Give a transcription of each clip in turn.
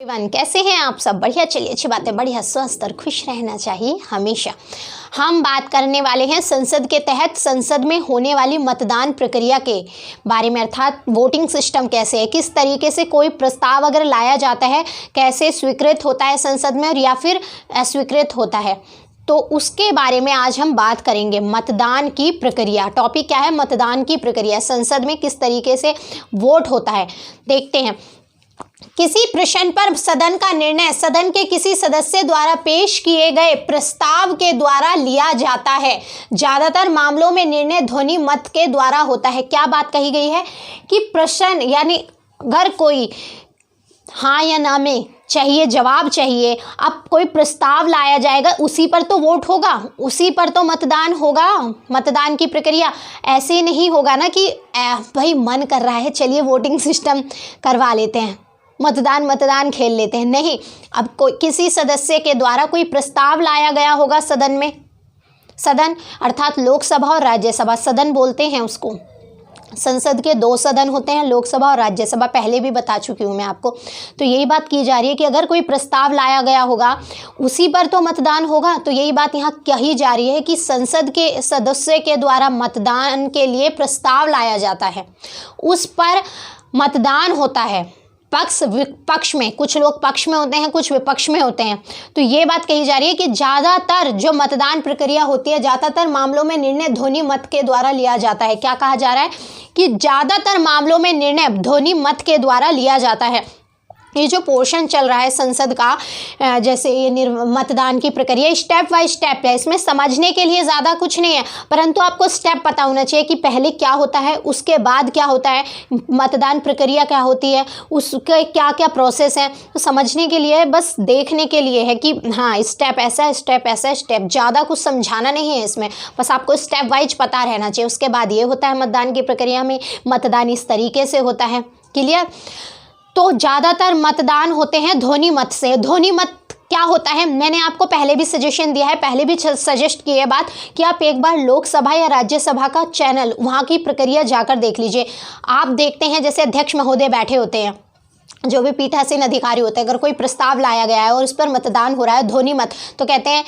Everyone, कैसे हैं आप सब? बढ़िया। चलिए, अच्छी बात है। बढ़िया स्वस्थ और खुश रहना चाहिए हमेशा। हम बात करने वाले हैं संसद के तहत संसद में होने वाली मतदान प्रक्रिया के बारे में, अर्थात वोटिंग सिस्टम कैसे है, किस तरीके से कोई प्रस्ताव अगर लाया जाता है कैसे स्वीकृत होता है संसद में और या फिर अस्वीकृत होता है, तो उसके बारे में आज हम बात करेंगे। मतदान की प्रक्रिया, टॉपिक क्या है? मतदान की प्रक्रिया। संसद में किस तरीके से वोट होता है देखते हैं। किसी प्रश्न पर सदन का निर्णय सदन के किसी सदस्य द्वारा पेश किए गए प्रस्ताव के द्वारा लिया जाता है। ज्यादातर मामलों में निर्णय ध्वनि मत के द्वारा होता है। क्या बात कही गई है कि प्रश्न यानी अगर कोई हाँ या ना में चाहिए, जवाब चाहिए, अब कोई प्रस्ताव लाया जाएगा उसी पर तो वोट होगा, उसी पर तो मतदान होगा। मतदान की प्रक्रिया ऐसे नहीं होगा ना कि भाई मन कर रहा है चलिए वोटिंग सिस्टम करवा लेते हैं, मतदान खेल लेते हैं। नहीं, अब कोई किसी सदस्य के द्वारा कोई प्रस्ताव लाया गया होगा सदन में। सदन अर्थात लोकसभा और राज्यसभा, सदन बोलते हैं उसको। संसद के दो सदन होते हैं, लोकसभा और राज्यसभा, पहले भी बता चुकी हूँ मैं आपको। तो यही बात की जा रही है कि अगर कोई प्रस्ताव लाया गया होगा उसी पर तो मतदान होगा। तो यही बात यहाँ कही जा रही है कि संसद के सदस्य के द्वारा मतदान के लिए प्रस्ताव लाया जाता है, उस पर मतदान होता है। पक्ष विपक्ष में, कुछ लोग पक्ष में होते हैं, कुछ विपक्ष में होते हैं। तो ये बात कही जा रही है कि ज़्यादातर जो मतदान प्रक्रिया होती है, ज़्यादातर मामलों में निर्णय ध्वनि मत के द्वारा लिया जाता है। क्या कहा जा रहा है कि ज़्यादातर मामलों में निर्णय ध्वनि मत के द्वारा लिया जाता है। ये जो पोर्शन चल रहा है संसद का, जैसे ये मतदान की प्रक्रिया स्टेप बाय स्टेप है, इसमें समझने के लिए ज़्यादा कुछ नहीं है, परंतु आपको स्टेप पता होना चाहिए कि पहले क्या होता है, उसके बाद क्या होता है, मतदान प्रक्रिया क्या होती है, उसके क्या क्या प्रोसेस है। तो समझने के लिए, बस देखने के लिए है कि हाँ स्टेप ऐसा है, स्टेप ऐसा है, स्टेप, ज़्यादा कुछ समझाना नहीं है इसमें, बस आपको स्टेप वाइज पता रहना चाहिए। उसके बाद ये होता है मतदान की प्रक्रिया में, मतदान इस तरीके से होता है। क्लियर? तो ज़्यादातर मतदान होते हैं ध्वनि मत से। ध्वनि मत क्या होता है, मैंने आपको पहले भी सजेशन दिया है, पहले भी सजेस्ट की है बात कि आप एक बार लोकसभा या राज्यसभा का चैनल, वहाँ की प्रक्रिया जाकर देख लीजिए। आप देखते हैं जैसे अध्यक्ष महोदय बैठे होते हैं, जो भी पीठासीन अधिकारी होते हैं, अगर कोई प्रस्ताव लाया गया है और उस पर मतदान हो रहा है ध्वनि मत, तो कहते हैं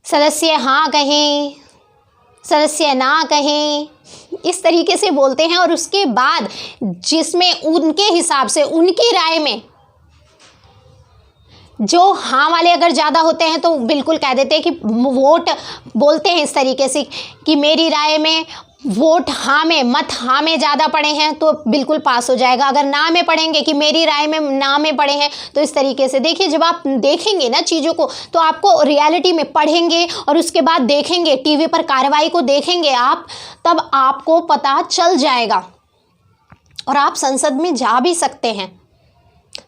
सदस्य हाँ कहें, सदस्य ना कहें, इस तरीके से बोलते हैं। और उसके बाद जिसमें उनके हिसाब से, उनकी राय में जो हाँ वाले अगर ज़्यादा होते हैं तो बिल्कुल कह देते हैं कि वोट, बोलते हैं इस तरीके से कि मेरी राय में वोट हाँ में, मत हाँ में ज़्यादा पड़े हैं तो बिल्कुल पास हो जाएगा। अगर ना में पड़ेंगे कि मेरी राय में ना में पड़े हैं, तो इस तरीके से देखिए, जब आप देखेंगे ना चीज़ों को तो आपको रियलिटी में पढ़ेंगे और उसके बाद देखेंगे, टीवी पर कार्रवाई को देखेंगे आप, तब आपको पता चल जाएगा और आप संसद में जा भी सकते हैं।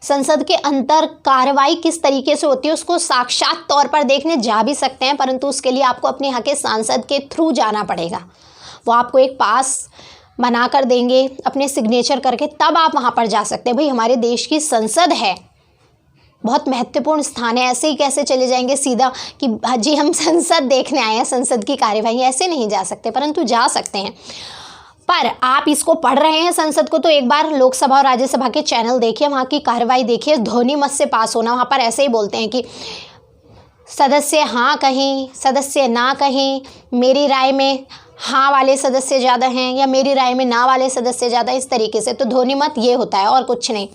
संसद के अंदर कार्रवाई किस तरीके से होती है उसको साक्षात तौर पर देखने जा भी सकते हैं, परंतु उसके लिए आपको अपने यहाँ के सांसद के थ्रू जाना पड़ेगा। वो आपको एक पास बना कर देंगे अपने सिग्नेचर करके, तब आप वहाँ पर जा सकते हैं। भाई हमारे देश की संसद है, बहुत महत्वपूर्ण स्थान है। ऐसे ही कैसे चले जाएंगे सीधा कि जी हम संसद देखने आए हैं, संसद की कार्यवाही, ऐसे नहीं जा सकते, परंतु जा सकते हैं। पर आप इसको पढ़ रहे हैं संसद को, तो एक बार लोकसभा और राज्यसभा के चैनल देखिए, वहाँ की कार्रवाई देखिए। ध्वनि मत से पास होना, वहाँ पर ऐसे ही बोलते हैं कि सदस्य हाँ कहें, सदस्य ना कहें, मेरी राय में हाँ वाले सदस्य ज़्यादा हैं या मेरी राय में ना वाले सदस्य ज़्यादा, इस तरीके से। तो ध्वनि मत ये होता है और कुछ नहीं।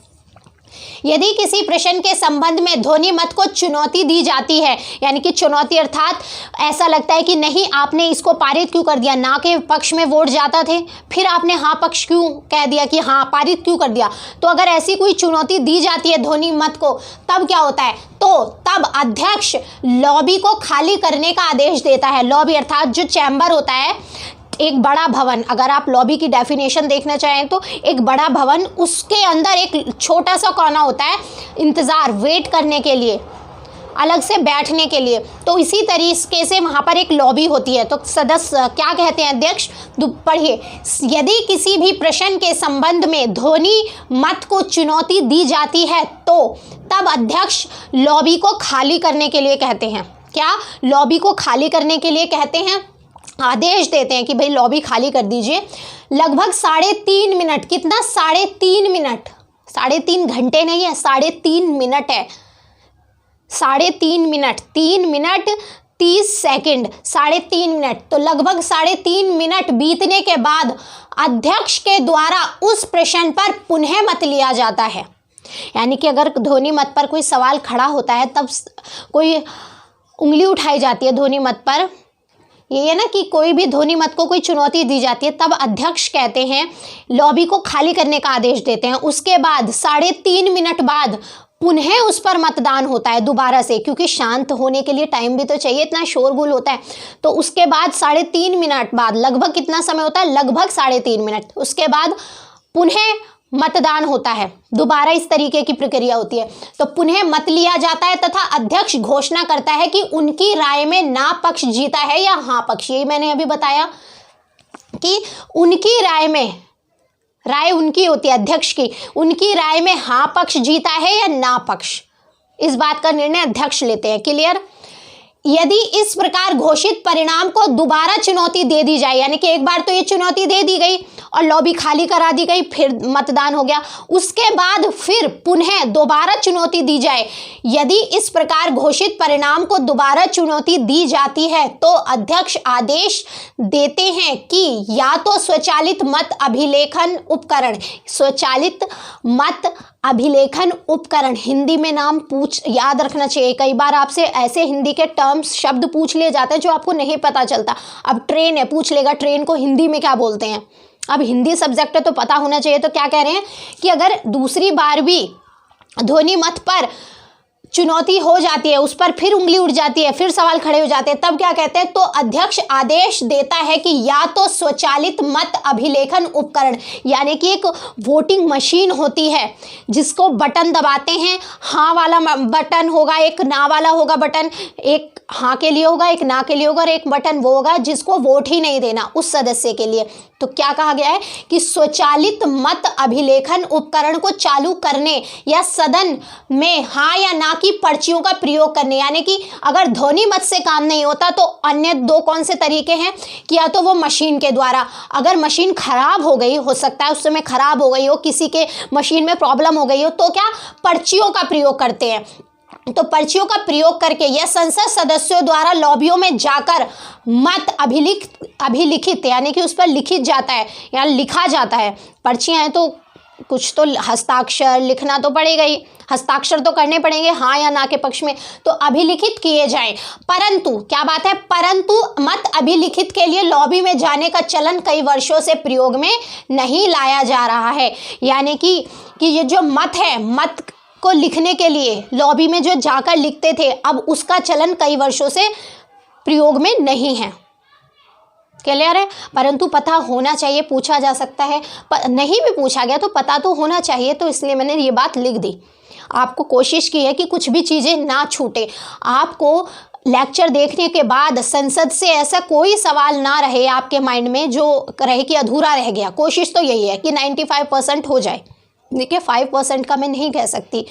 यदि किसी प्रश्न के संबंध में ध्वनि मत को चुनौती दी जाती है, यानी कि चुनौती अर्थात ऐसा लगता है कि नहीं आपने इसको पारित क्यों कर दिया, ना के पक्ष में वोट जाता थे, फिर आपने हाँ पक्ष क्यों कह दिया कि हाँ पारित क्यों कर दिया, तो अगर ऐसी कोई चुनौती दी जाती है ध्वनि मत को, तब क्या होता है, तो तब अध्यक्ष लॉबी को खाली करने का आदेश देता है। लॉबी अर्थात जो चैम्बर होता है, एक बड़ा भवन, अगर आप लॉबी की डेफिनेशन देखना चाहें तो एक बड़ा भवन, उसके अंदर एक छोटा सा कोना होता है इंतज़ार, वेट करने के लिए, अलग से बैठने के लिए। तो इसी तरीके से वहाँ पर एक लॉबी होती है। तो सदस्य क्या कहते हैं, अध्यक्ष, पढ़िए, यदि किसी भी प्रश्न के संबंध में ध्वनि मत को चुनौती दी जाती है तो तब अध्यक्ष लॉबी को खाली करने के लिए कहते हैं। क्या? लॉबी को खाली करने के लिए कहते हैं, आदेश देते हैं कि भाई लॉबी खाली कर दीजिए। लगभग 3.5 मिनट, कितना, 3.5 मिनट 3.5 घंटे नहीं है, 3.5 मिनट है। 3.5 मिनट, 3 मिनट 30 सेकंड, 3.5 मिनट। तो लगभग 3.5 मिनट बीतने के बाद अध्यक्ष के द्वारा उस प्रश्न पर पुनः मत लिया जाता है। यानी कि अगर ध्वनि मत पर कोई सवाल खड़ा होता है, तब कोई उंगली उठाई जाती है ध्वनि मत पर, ये है ना कि कोई भी ध्वनि मत को कोई चुनौती दी जाती है, तब अध्यक्ष कहते हैं, लॉबी को खाली करने का आदेश देते हैं। उसके बाद 3.5 मिनट बाद पुनः उस पर मतदान होता है दोबारा से, क्योंकि शांत होने के लिए टाइम भी तो चाहिए, इतना शोरगुल होता है। तो उसके बाद 3.5 मिनट बाद, लगभग कितना समय होता है, लगभग 3.5 मिनट, उसके बाद पुनः मतदान होता है। दोबारा इस तरीके की प्रक्रिया होती है। तो पुनः मत लिया जाता है तथा अध्यक्ष घोषणा करता है कि उनकी राय में ना पक्ष जीता है या हाँ पक्ष। यही मैंने अभी बताया कि उनकी राय में, राय उनकी होती है अध्यक्ष की, उनकी राय में हाँ पक्ष जीता है या ना पक्ष, इस बात का निर्णय अध्यक्ष लेते हैं। क्लियर? यदि इस प्रकार घोषित परिणाम को दोबारा चुनौती दे दी जाए, यानी कि एक बार तो ये चुनौती दे दी गई और लॉबी खाली करा दी गई, फिर मतदान हो गया, उसके बाद फिर पुनः दोबारा चुनौती दी जाए, यदि इस प्रकार घोषित परिणाम को दोबारा चुनौती दी जाती है तो अध्यक्ष आदेश देते हैं कि या तो स्वचालित मत अभिलेखन उपकरण, स्वचालित मत अभिलेखन उपकरण, हिंदी में नाम याद रखना चाहिए। कई बार आपसे ऐसे हिंदी के टर्म्स शब्द पूछ लिए जाते हैं जो आपको नहीं पता चलता। अब ट्रेन है, पूछ लेगा ट्रेन को हिंदी में क्या बोलते हैं। अब हिंदी सब्जेक्ट है तो पता होना चाहिए। तो क्या कह रहे हैं कि अगर दूसरी बार भी ध्वनि मत पर चुनौती हो जाती है, उस पर फिर उंगली उठ जाती है, फिर सवाल खड़े हो जाते हैं, तब क्या कहते हैं, तो अध्यक्ष आदेश देता है कि या तो स्वचालित मत अभिलेखन उपकरण, यानी कि एक वोटिंग मशीन होती है जिसको बटन दबाते हैं, हाँ वाला बटन होगा, एक ना वाला होगा बटन, एक हाँ के लिए होगा, एक ना के लिए होगा, और एक बटन वो होगा जिसको वोट ही नहीं देना उस सदस्य के लिए। तो क्या कहा गया है कि स्वचालित मत अभिलेखन उपकरण को चालू करने या सदन में हाँ या ना की पर्चियों का प्रयोग करने, यानी कि अगर ध्वनि मत से काम नहीं होता तो अन्य दो कौन से तरीके हैं कि या तो वो मशीन के द्वारा, अगर मशीन खराब हो गई, हो सकता है उस समय खराब हो गई हो, किसी के मशीन में प्रॉब्लम हो गई हो, तो क्या पर्चियों का प्रयोग करते हैं। तो पर्चियों का प्रयोग करके या संसद सदस्यों द्वारा लॉबियों में जाकर मत अभिलिखित यानी कि उस पर लिखित जाता है या लिखा जाता है। पर्चियां हैं तो कुछ तो हस्ताक्षर लिखना तो पड़ेगा ही, हस्ताक्षर तो करने पड़ेंगे हाँ या ना के पक्ष में, तो अभिलिखित किए जाएं। परंतु क्या बात है, परंतु मत अभिलिखित के लिए लॉबी में जाने का चलन कई वर्षों से प्रयोग में नहीं लाया जा रहा है। यानी कि ये जो मत है, मत को लिखने के लिए लॉबी में जो जाकर लिखते थे, अब उसका चलन कई वर्षों से प्रयोग में नहीं है। क्लियर है? परंतु पता होना चाहिए, पूछा जा सकता है, नहीं भी पूछा गया तो पता तो होना चाहिए, तो इसलिए मैंने ये बात लिख दी। आपको कोशिश की है कि कुछ भी चीज़ें ना छूटे। आपको लेक्चर देखने के बाद संसद से ऐसा कोई सवाल ना रहे आपके माइंड में जो रहे कि अधूरा रह गया। कोशिश तो यही है कि 95% हो जाए। देखिए 5% का मैं नहीं कह सकती।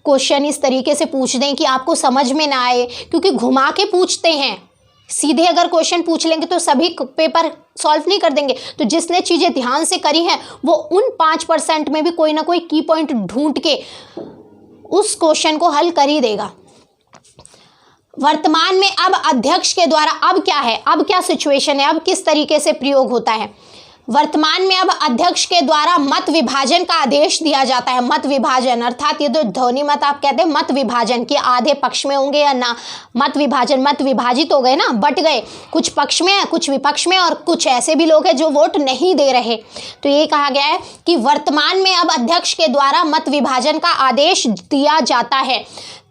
क्वेश्चन इस तरीके से पूछ दें कि आपको समझ में ना आए, क्योंकि घुमा के पूछते हैं। सीधे अगर क्वेश्चन पूछ लेंगे तो सभी पेपर सॉल्व नहीं कर देंगे। तो जिसने चीज़ें ध्यान से करी हैं वो उन 5% में भी कोई ना कोई की पॉइंट ढूंढ के उस क्वेश्चन को हल कर ही देगा। वर्तमान में अब अध्यक्ष के द्वारा अब क्या है, अब क्या सिचुएशन है, अब किस तरीके से प्रयोग होता है। वर्तमान में अब अध्यक्ष के द्वारा मत विभाजन का आदेश दिया जाता है। मत विभाजन अर्थात ये तो ध्वनि मत आप कहते हैं मत विभाजन कि आधे पक्ष में होंगे या ना। मत विभाजन, मत विभाजित हो गए ना, बट गए, कुछ पक्ष में है कुछ विपक्ष में, और कुछ ऐसे भी लोग हैं जो वोट नहीं दे रहे। तो ये कहा गया है कि वर्तमान में अब अध्यक्ष के द्वारा मत विभाजन का आदेश दिया जाता है।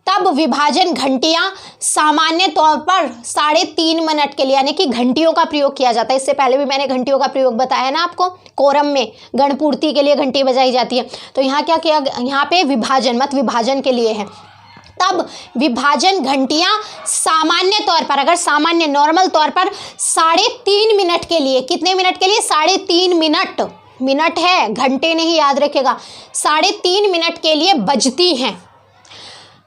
तब विभाजन घंटियां सामान्य तौर पर 3.5 मिनट के लिए, यानी कि घंटियों का प्रयोग किया जाता है। इससे पहले भी मैंने घंटियों का प्रयोग बताया ना आपको, कोरम में गणपूर्ति के लिए घंटी बजाई जाती है। तो यहाँ क्या किया, यहाँ पे विभाजन, मत विभाजन के लिए है। तब विभाजन घंटियां सामान्य तौर पर, अगर सामान्य नॉर्मल तौर पर 3.5 मिनट के लिए, कितने मिनट के लिए, 3.5 मिनट, मिनट है घंटे नहीं, याद रखेगा, 3.5 मिनट के लिए बजती हैं।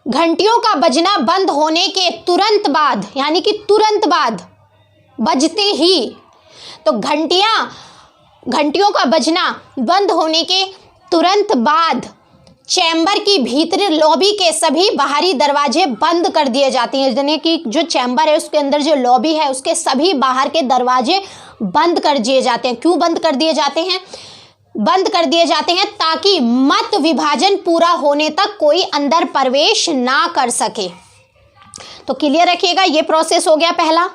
घंटियों का बजना बंद होने के तुरंत बाद, यानी कि तुरंत बाद, बजते ही, तो घंटियों का बजना बंद होने के तुरंत बाद चैम्बर की भीतरी लॉबी के सभी बाहरी दरवाजे बंद कर दिए जाते हैं, यानी कि जो चैम्बर है उसके अंदर जो लॉबी है उसके सभी बाहर के दरवाजे बंद कर दिए जाते हैं। क्यों बंद कर दिए जाते हैं? बंद कर दिए जाते हैं ताकि मत विभाजन पूरा होने तक कोई अंदर प्रवेश ना कर सके। तो क्लियर रखिएगा, ये प्रोसेस हो गया पहला।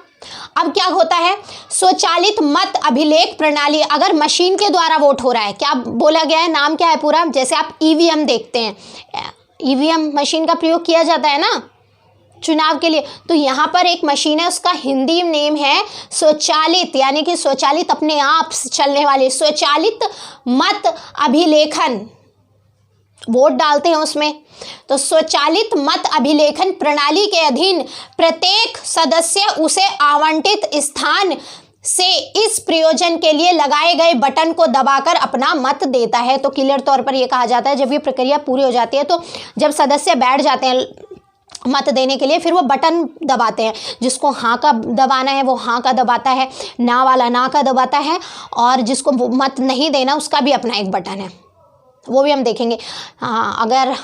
अब क्या होता है? स्वचालित मत अभिलेख प्रणाली। अगर मशीन के द्वारा वोट हो रहा है, क्या बोला गया है, नाम क्या है पूरा? जैसे आप ईवीएम देखते हैं, ईवीएम मशीन का प्रयोग किया जाता है ना चुनाव के लिए, तो यहाँ पर एक मशीन है, उसका हिंदी नेम है स्वचालित, यानी कि स्वचालित अपने आप चलने वाली स्वचालित मत अभिलेखन। वोट डालते हैं उसमें, तो स्वचालित मत अभिलेखन प्रणाली के अधीन प्रत्येक सदस्य उसे आवंटित स्थान से इस प्रयोजन के लिए लगाए गए बटन को दबाकर अपना मत देता है। तो क्लियर तौर पर यह कहा जाता है, जब ये प्रक्रिया पूरी हो जाती है तो जब सदस्य बैठ जाते हैं मत देने के लिए, फिर वो बटन दबाते हैं। जिसको हाँ का दबाना है वो हाँ का दबाता है, ना वाला ना का दबाता है, और जिसको मत नहीं देना उसका भी अपना एक बटन है, वो भी हम देखेंगे। हाँ, अगर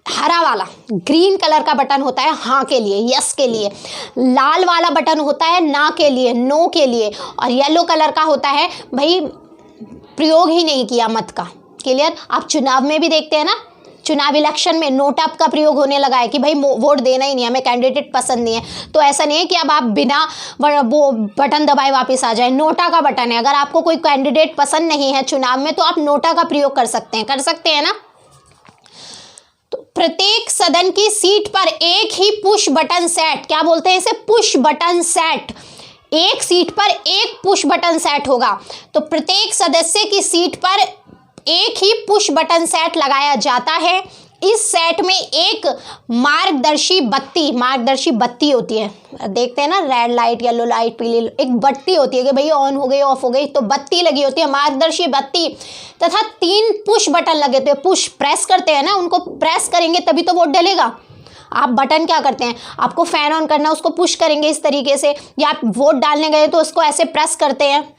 हरा वाला ग्रीन कलर का बटन होता है हाँ के लिए, यस के लिए, लाल वाला बटन होता है ना के लिए, नो के लिए, और येलो कलर का होता है भाई प्रयोग ही नहीं किया मत का। क्लियर? आप चुनाव में भी देखते हैं ना, चुनाव इलेक्शन में नोट अप का प्रयोग होने लगा है कि भाई वोट देना ही नहीं, हमें कैंडिडेट पसंद नहीं है। तो ऐसा नहीं है कि अब आप बिना वो बटन दबाए वापस आ जाए। नोटा का बटन है, अगर आपको कोई कैंडिडेट पसंद नहीं है चुनाव में तो आप नोटा का प्रयोग कर सकते हैं ना। तो प्रत्येक सदन की सीट पर एक ही पुश बटन सेट, क्या बोलते हैं इसे? Push button set. एक सीट पर एक पुश बटन सेट होगा। तो प्रत्येक सदस्य की सीट पर एक ही पुश बटन सेट लगाया जाता है। इस सेट में एक मार्गदर्शी बत्ती होती है, देखते हैं ना, रेड लाइट, येलो लाइट, पीली, एक बत्ती होती है कि भाई ऑन हो गई ऑफ हो गई, तो बत्ती लगी होती है, मार्गदर्शी बत्ती, तथा 3 पुश बटन लगे होते हैं। पुश प्रेस करते हैं ना, उनको प्रेस करेंगे तभी तो वोट डलेगा। आप बटन क्या करते हैं, आपको फैन ऑन करना, उसको पुश करेंगे इस तरीके से, या आप वोट डालने गए तो उसको ऐसे प्रेस करते हैं।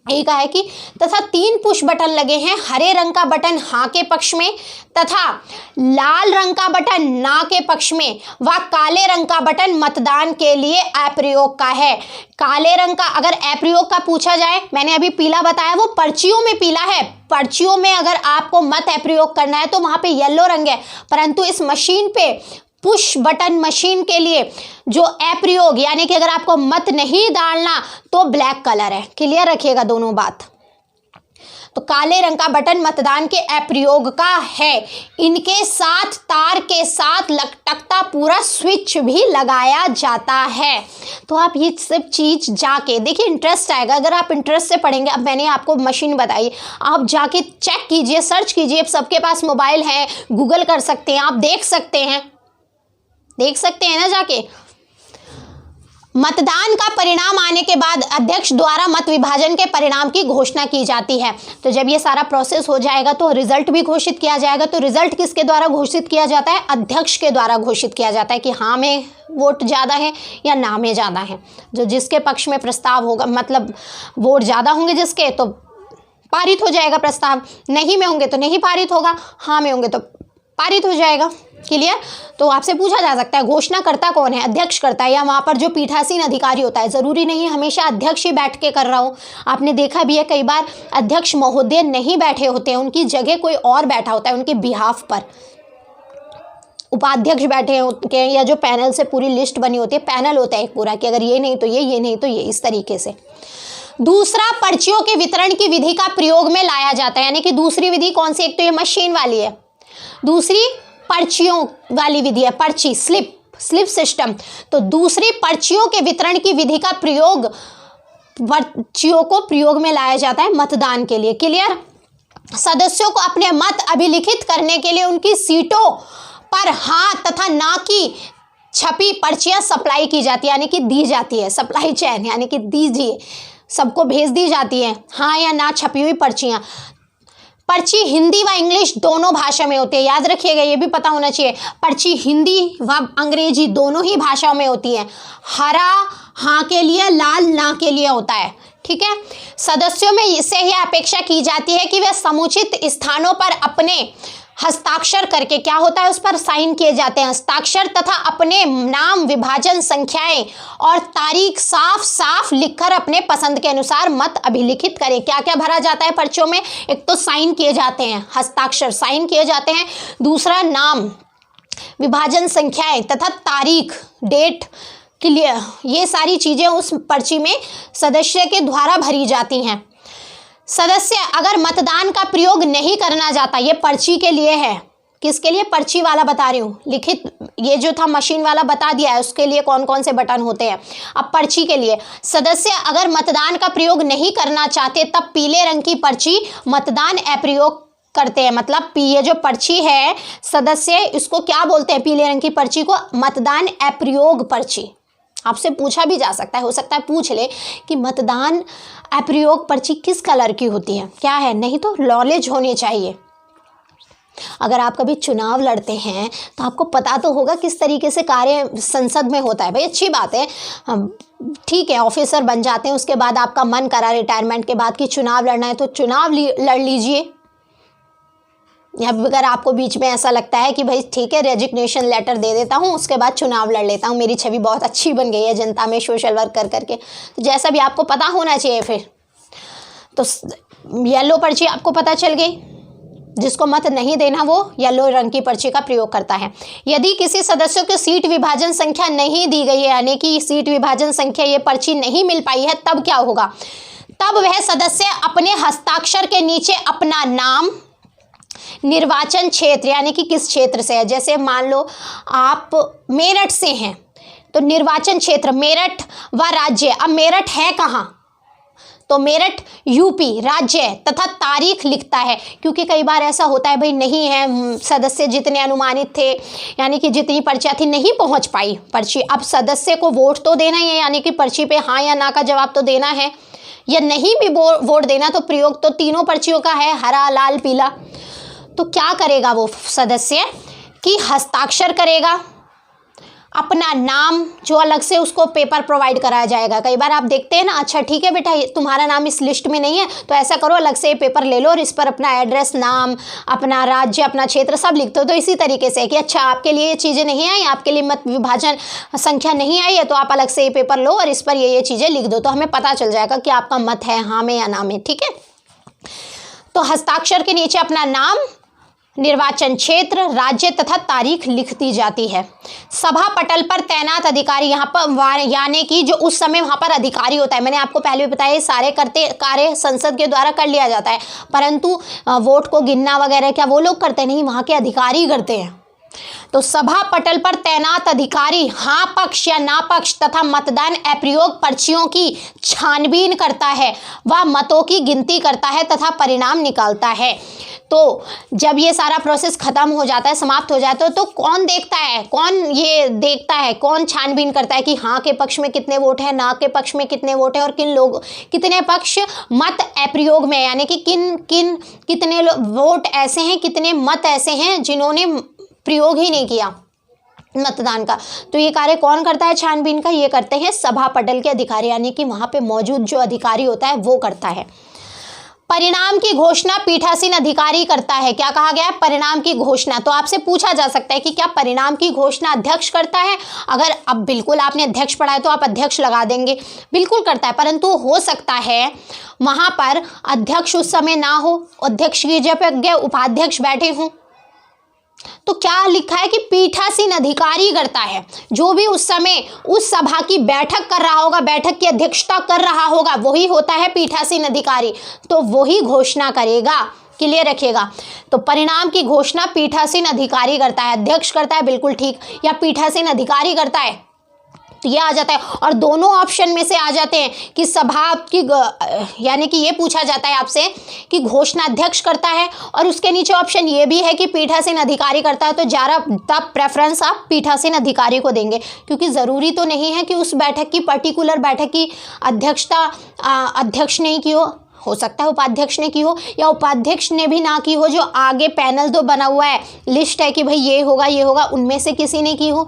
एक है कि तथा 3 पुश बटन लगे हैं। हरे रंग का बटन हाँ के पक्ष में तथा लाल रंग का बटन ना के पक्ष में, व काले रंग का बटन मतदान के लिए अप्रयोग का है। काले रंग का अगर अप्रयोग का पूछा जाए, मैंने अभी पीला बताया, वो पर्चियों में पीला है। पर्चियों में अगर आपको मत अप्रयोग करना है तो वहां पे येलो रंग है, परंतु इस मशीन पे पुश बटन मशीन के लिए जो अप्रयोग, यानी कि अगर आपको मत नहीं डालना तो ब्लैक कलर है। क्लियर रखिएगा दोनों बात। तो काले रंग का बटन मतदान के अप्रयोग का है। इनके साथ तार के साथ लटकता पूरा स्विच भी लगाया जाता है। तो आप ये सब चीज़ जाके देखिए, इंटरेस्ट आएगा अगर आप इंटरेस्ट से पढ़ेंगे। अब मैंने आपको मशीन बताई, आप जाके चेक कीजिए, सर्च कीजिए, सबके पास मोबाइल है, गूगल कर सकते हैं, आप देख सकते हैं ना जाके। मतदान का परिणाम आने के बाद अध्यक्ष द्वारा मत विभाजन के परिणाम की घोषणा की जाती है। तो जब ये सारा प्रोसेस हो जाएगा तो रिजल्ट भी घोषित किया जाएगा। तो रिजल्ट किसके द्वारा घोषित किया जाता है? अध्यक्ष के द्वारा घोषित किया जाता है कि हाँ में वोट ज़्यादा है या ना में ज़्यादा है। जो जिसके पक्ष में प्रस्ताव होगा, मतलब वोट ज़्यादा होंगे जिसके, तो पारित हो जाएगा प्रस्ताव, नहीं में होंगे तो नहीं पारित होगा, हाँ में होंगे तो पारित हो जाएगा। क्लियर? तो आपसे पूछा जा सकता है घोषणा करता कौन है? अध्यक्ष करता है, या वहाँ पर जो पीठासीन अधिकारी होता है। ज़रूरी नहीं है हमेशा अध्यक्ष ही बैठ के कर रहा हो। आपने देखा भी है कई बार अध्यक्ष महोदय नहीं बैठे होते हैं, उनकी जगह कोई और बैठा होता है, उनके बिहाफ पर उपाध्यक्ष बैठे होते हैं, या जो पैनल से पूरी लिस्ट बनी होती है, पैनल होता है एक पूरा कि अगर ये नहीं तो ये नहीं तो ये, इस तरीके से। दूसरा, पर्चियों के वितरण की विधि का प्रयोग में लाया जाता है। यानी कि दूसरी विधि कौन सी? एक तो ये मशीन वाली है, दूसरी पर्चियों वाली विधि है, पर्ची स्लिप सिस्टम। तो दूसरी पर्चियों के वितरण की विधि का प्रयोग, पर्चियों को प्रयोग में लाया जाता है मतदान के लिए। क्लियर? सदस्यों को अपने मत अभिलिखित करने के लिए उनकी सीटों पर हाँ तथा ना की छपी पर्चियां सप्लाई की जाती है, यानी कि दी जाती है। सप्लाई चैन यानी कि दीजिए, सबको भेज दी जाती है हाँ या ना छपी हुई पर्चियां। पर्ची हिंदी व इंग्लिश दोनों भाषा में होती है, याद रखिएगा, ये भी पता होना चाहिए। पर्ची हिंदी व अंग्रेजी दोनों ही भाषाओं में होती है। हरा हाँ के लिए, लाल ना के लिए होता है। ठीक है? सदस्यों में इससे ही अपेक्षा की जाती है कि वे समुचित स्थानों पर अपने हस्ताक्षर करके क्या होता है, उस पर साइन किए जाते हैं। हस्ताक्षर तथा अपने नाम, विभाजन संख्याएं और तारीख साफ साफ लिखकर अपने पसंद के अनुसार मत अभिलिखित करें। क्या क्या भरा जाता है पर्चियों में, एक तो साइन किए जाते हैं, हस्ताक्षर साइन किए जाते हैं, दूसरा नाम, विभाजन संख्याएं तथा तारीख, डेट के लिए, ये सारी चीजें उस पर्ची में सदस्य के द्वारा भरी जाती हैं। सदस्य अगर मतदान का प्रयोग नहीं करना चाहता, ये पर्ची के लिए है, किसके लिए, पर्ची वाला बता रही हूँ, लिखित ये जो था मशीन वाला बता दिया है उसके लिए कौन कौन से बटन होते हैं। अब पर्ची के लिए, सदस्य अगर मतदान का प्रयोग नहीं करना चाहते तब पीले रंग की पर्ची मतदान अप्रयोग करते हैं। मतलब ये जो पर्ची है सदस्य, इसको क्या बोलते हैं, पीले रंग की पर्ची को मतदान अप्रयोग पर्ची। आपसे पूछा भी जा सकता है, हो सकता है पूछ ले कि मतदान अप्रयोग पर्ची किस कलर की होती है, क्या है, नहीं तो नॉलेज होनी चाहिए। अगर आप कभी चुनाव लड़ते हैं तो आपको पता तो होगा किस तरीके से कार्य संसद में होता है। भाई अच्छी बात है, ठीक है, ऑफिसर बन जाते हैं, उसके बाद आपका मन करा रिटायरमेंट के बाद कि चुनाव लड़ना है तो चुनाव लड़ लीजिए। या अगर आपको बीच में ऐसा लगता है कि भाई ठीक है रेजिग्नेशन लेटर दे देता हूँ, उसके बाद चुनाव लड़ लेता हूँ, मेरी छवि बहुत अच्छी बन गई है जनता में सोशल वर्क कर करके, तो जैसा भी आपको पता होना चाहिए। फिर तो येलो पर्ची आपको पता चल गई, जिसको मत नहीं देना वो येलो रंग की पर्ची का प्रयोग करता है। यदि किसी सदस्य को सीट विभाजन संख्या नहीं दी गई है, यानी कि सीट विभाजन संख्या ये पर्ची नहीं मिल पाई है, तब क्या होगा, तब वह सदस्य अपने हस्ताक्षर के नीचे अपना नाम, निर्वाचन क्षेत्र यानी कि किस क्षेत्र से है, जैसे मान लो आप मेरठ से हैं तो निर्वाचन क्षेत्र मेरठ व राज्य, अब मेरठ है कहाँ, तो मेरठ यूपी, राज्य तथा तारीख लिखता है। क्योंकि कई बार ऐसा होता है भाई नहीं है, सदस्य जितने अनुमानित थे यानी कि जितनी पर्चियाँ थी नहीं पहुंच पाई पर्ची, अब सदस्य को वोट तो देना ही है, यानी कि पर्ची पे हाँ या ना का जवाब तो देना है, या नहीं भी वोट देना तो प्रयोग तो तीनों पर्चियों का है, हरा, लाल, पीला। तो क्या करेगा वो सदस्य कि हस्ताक्षर करेगा, अपना नाम जो अलग से उसको पेपर प्रोवाइड कराया जाएगा। कई बार आप देखते हैं ना, अच्छा ठीक है बेटा तुम्हारा नाम इस लिस्ट में नहीं है तो ऐसा करो अलग से पेपर ले लो और इस पर अपना एड्रेस, नाम, अपना राज्य, अपना क्षेत्र सब लिख दो। तो इसी तरीके से कि अच्छा आपके लिए ये चीज़ें नहीं आई, आपके लिए मत विभाजन संख्या नहीं आई है तो आप अलग से ये पेपर लो और इस पर ये चीज़ें लिख दो, तो हमें पता चल जाएगा कि आपका मत है हाँ में या ना में। ठीक है, तो हस्ताक्षर के नीचे अपना नाम, निर्वाचन क्षेत्र, राज्य तथा तारीख लिख दी जाती है। सभा पटल पर तैनात अधिकारी, यहाँ पर यानी कि जो उस समय वहाँ पर अधिकारी होता है, मैंने आपको पहले भी बताया सारे कार्य संसद के द्वारा कर लिया जाता है, परंतु वोट को गिनना वगैरह क्या वो लोग करते नहीं, वहाँ के अधिकारी करते हैं। तो सभा पटल पर तैनात अधिकारी हाँ पक्ष या ना पक्ष तथा मतदान अप्रयोग पर्चियों की छानबीन करता है, वह मतों की गिनती करता है तथा परिणाम निकालता है। तो जब ये सारा प्रोसेस खत्म हो जाता है, समाप्त हो जाता है, तो कौन देखता है, कौन ये देखता है, कौन छानबीन करता है कि हाँ के पक्ष में कितने वोट हैं, ना के पक्ष में कितने वोट हैं और किन लोग कितने पक्ष मत अप्रयोग में, यानी कि कितने वोट ऐसे हैं, कितने मत ऐसे हैं जिन्होंने प्रयोग ही नहीं किया मतदान का। तो ये कार्य कौन करता है छानबीन का, ये करते हैं सभा पटल के अधिकारी, यानी कि वहाँ पे मौजूद जो अधिकारी होता है वो करता है। परिणाम की घोषणा पीठासीन अधिकारी करता है। क्या कहा गया है, परिणाम की घोषणा। तो आपसे पूछा जा सकता है कि क्या परिणाम की घोषणा अध्यक्ष करता है, अगर अब बिल्कुल आपने अध्यक्ष पढ़ा है तो आप अध्यक्ष लगा देंगे, बिल्कुल करता है, परंतु हो सकता है वहाँ पर अध्यक्ष उस समय ना हो, अध्यक्ष की जगह उपाध्यक्ष बैठे हों, तो क्या लिखा है कि पीठासीन अधिकारी करता है, जो भी उस समय उस सभा की बैठक कर रहा होगा, बैठक की अध्यक्षता कर रहा होगा, वही होता है पीठासीन अधिकारी, तो वही घोषणा करेगा। क्लियर रखिएगा, तो परिणाम की घोषणा पीठासीन अधिकारी करता है, अध्यक्ष करता है बिल्कुल ठीक, या पीठासीन अधिकारी करता है, तो ये आ जाता है। और दोनों ऑप्शन में से आ जाते हैं कि सभा की यानी कि ये पूछा जाता है आपसे कि घोषणा अध्यक्ष करता है, और उसके नीचे ऑप्शन ये भी है कि पीठासीन अधिकारी करता है, तो ज़्यादा तब प्रेफरेंस आप पीठासीन अधिकारी को देंगे, क्योंकि ज़रूरी तो नहीं है कि उस बैठक की पर्टिकुलर बैठक की अध्यक्षता अध्यक्ष ने की हो सकता है उपाध्यक्ष ने की हो, या उपाध्यक्ष ने भी ना की हो, जो आगे पैनल तो बना हुआ है, लिस्ट है कि भाई ये होगा, उनमें से किसी ने की हो,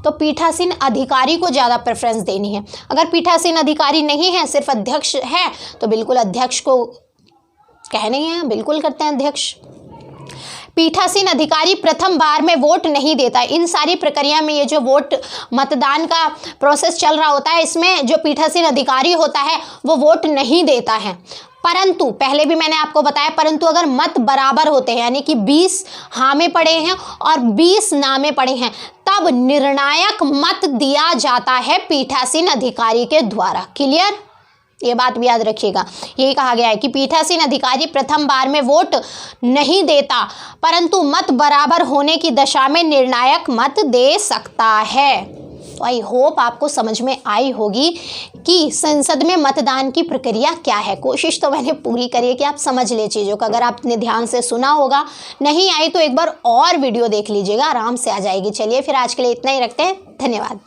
तो पीठासीन अधिकारी को ज़्यादा प्रेफरेंस देनी है। अगर पीठासीन अधिकारी नहीं है, सिर्फ अध्यक्ष है, तो बिल्कुल अध्यक्ष को कहने हैं, बिल्कुल करते हैं अध्यक्ष। पीठासीन अधिकारी प्रथम बार में वोट नहीं देता। इन सारी प्रक्रिया में ये जो वोट मतदान का प्रोसेस चल रहा होता है, इसमें जो पीठासीन अधिकारी होता है वो वोट नहीं देता है। परंतु पहले भी मैंने आपको बताया, परंतु अगर मत बराबर होते हैं, यानी कि 20 हाँ में पड़े हैं और 20 ना में पड़े हैं, तब निर्णायक मत दिया जाता है पीठासीन अधिकारी के द्वारा। क्लियर? ये बात भी याद रखिएगा। यही कहा गया है कि पीठासीन अधिकारी प्रथम बार में वोट नहीं देता, परंतु मत बराबर होने की दशा में निर्णायक मत दे सकता है। तो आई होप आपको समझ में आई होगी कि संसद में मतदान की प्रक्रिया क्या है। कोशिश तो मैंने पूरी करी है कि आप समझ ले चीज़ों का। अगर आपने ध्यान से सुना होगा, नहीं आई तो एक बार और वीडियो देख लीजिएगा, आराम से आ जाएगी। चलिए फिर आज के लिए इतना ही रखते हैं। धन्यवाद।